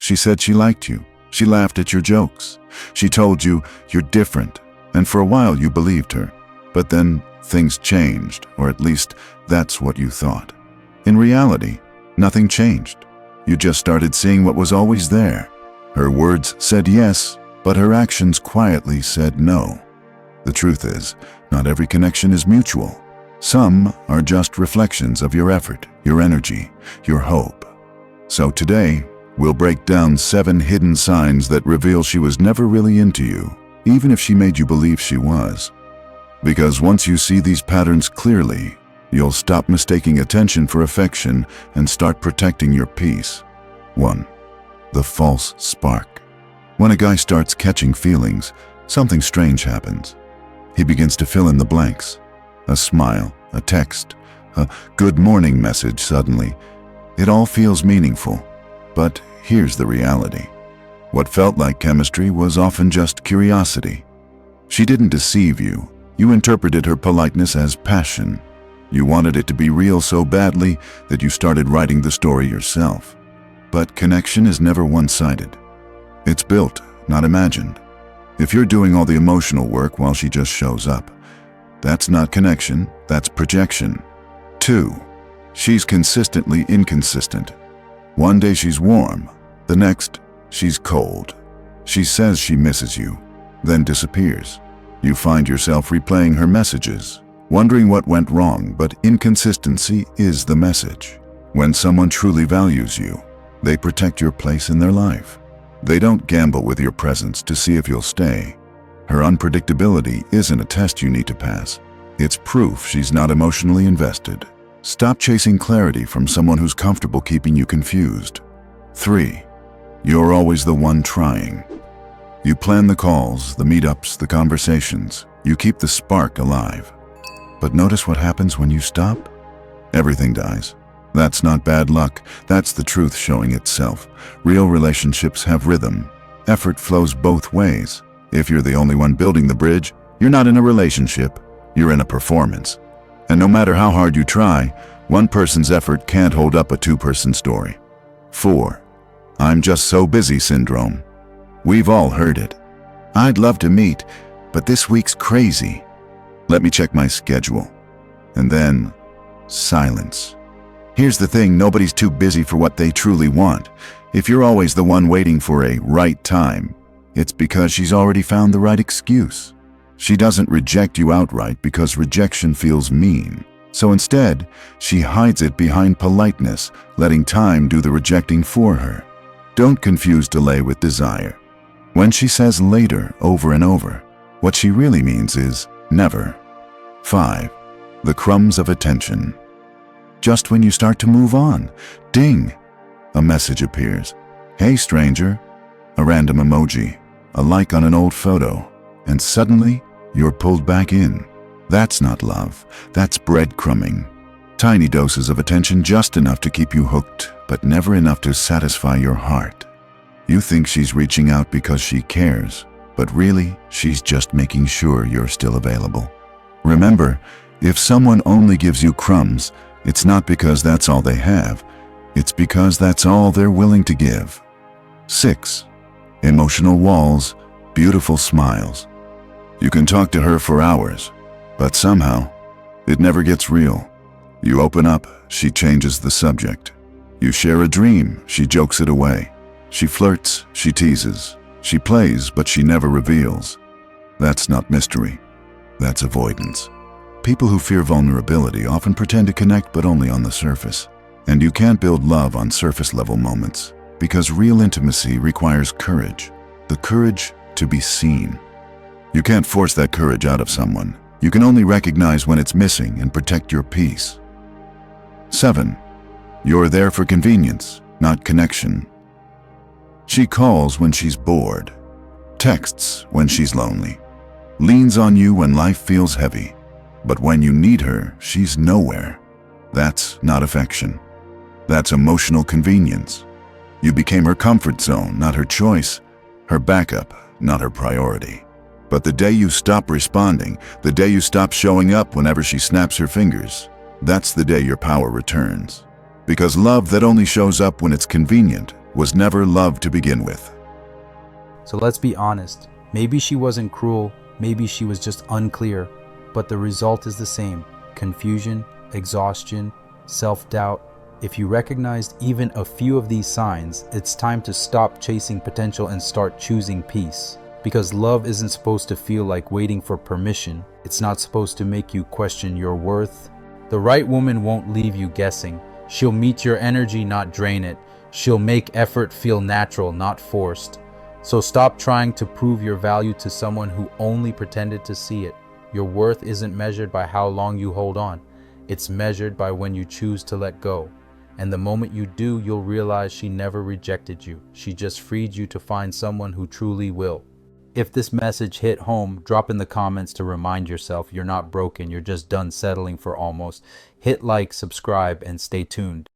She said she liked you. She laughed at your jokes. She told you you're different, and for a while you believed her. But then things changed, or at least that's what you thought. In reality, nothing changed. You just started seeing what was always there. Her words said yes, but her actions quietly said no. The truth is, not every connection is mutual. Some are just reflections of your effort, your energy, your hope. So today, we'll break down 7 hidden signs that reveal she was never really into you, even if she made you believe she was. Because once you see these patterns clearly, you'll stop mistaking attention for affection and start protecting your peace. 1. The false spark. When a guy starts catching feelings, something strange happens. He begins to fill in the blanks. A smile, a text, a good morning message suddenly. It all feels meaningful. But here's the reality. What felt like chemistry was often just curiosity. She didn't deceive you. You interpreted her politeness as passion. You wanted it to be real so badly that you started writing the story yourself. But connection is never one-sided. It's built, not imagined. If you're doing all the emotional work while she just shows up, that's not connection, that's projection. 2. She's consistently inconsistent. One day she's warm, the next she's cold. She says she misses you, then disappears. You find yourself replaying her messages, wondering what went wrong, but inconsistency is the message. When someone truly values you, they protect your place in their life. They don't gamble with your presence to see if you'll stay. Her unpredictability isn't a test you need to pass. It's proof she's not emotionally invested. Stop chasing clarity from someone who's comfortable keeping you confused. 3. You're always the one trying. You plan the calls, the meetups, the conversations. You keep the spark alive. But notice what happens when you stop? Everything dies. That's not bad luck. That's the truth showing itself. Real relationships have rhythm. Effort flows both ways. If you're the only one building the bridge, you're not in a relationship. You're in a performance. And no matter how hard you try, one person's effort can't hold up a 2-person story. 4. I'm just so busy syndrome. We've all heard it. I'd love to meet, but this week's crazy. Let me check my schedule. And then, silence. Here's the thing, nobody's too busy for what they truly want. If you're always the one waiting for a right time, it's because she's already found the right excuse. She doesn't reject you outright because rejection feels mean. So instead, she hides it behind politeness, letting time do the rejecting for her. Don't confuse delay with desire. When she says later over and over, what she really means is never. 5. The crumbs of attention. Just when you start to move on, ding, a message appears. Hey stranger, a random emoji, a like on an old photo, and suddenly you're pulled back in. That's not love, that's breadcrumbing. Tiny doses of attention, just enough to keep you hooked, but never enough to satisfy your heart. You think she's reaching out because she cares, but really, she's just making sure you're still available. Remember, if someone only gives you crumbs, it's not because that's all they have, it's because that's all they're willing to give. 6. Emotional walls, beautiful smiles. You can talk to her for hours, but somehow, it never gets real. You open up, she changes the subject. You share a dream, she jokes it away. She flirts, she teases. She plays, but she never reveals. That's not mystery. That's avoidance. People who fear vulnerability often pretend to connect, but only on the surface. And you can't build love on surface-level moments, because real intimacy requires courage. The courage to be seen. You can't force that courage out of someone. You can only recognize when it's missing and protect your peace. 7. You're there for convenience, not connection. She calls when she's bored, texts when she's lonely, leans on you when life feels heavy. But when you need her, she's nowhere. That's not affection. That's emotional convenience. You became her comfort zone, not her choice, her backup, not her priority. But the day you stop responding, the day you stop showing up whenever she snaps her fingers, that's the day your power returns. Because love that only shows up when it's convenient was never love to begin with. So let's be honest. Maybe she wasn't cruel, maybe she was just unclear, but the result is the same: confusion, exhaustion, self-doubt. If you recognized even a few of these signs, it's time to stop chasing potential and start choosing peace. Because love isn't supposed to feel like waiting for permission. It's not supposed to make you question your worth. The right woman won't leave you guessing. She'll meet your energy, not drain it. She'll make effort feel natural, not forced. So stop trying to prove your value to someone who only pretended to see it. Your worth isn't measured by how long you hold on. It's measured by when you choose to let go. And the moment you do, you'll realize she never rejected you. She just freed you to find someone who truly will. If this message hit home, drop in the comments to remind yourself you're not broken, you're just done settling for almost. Hit like, subscribe, and stay tuned.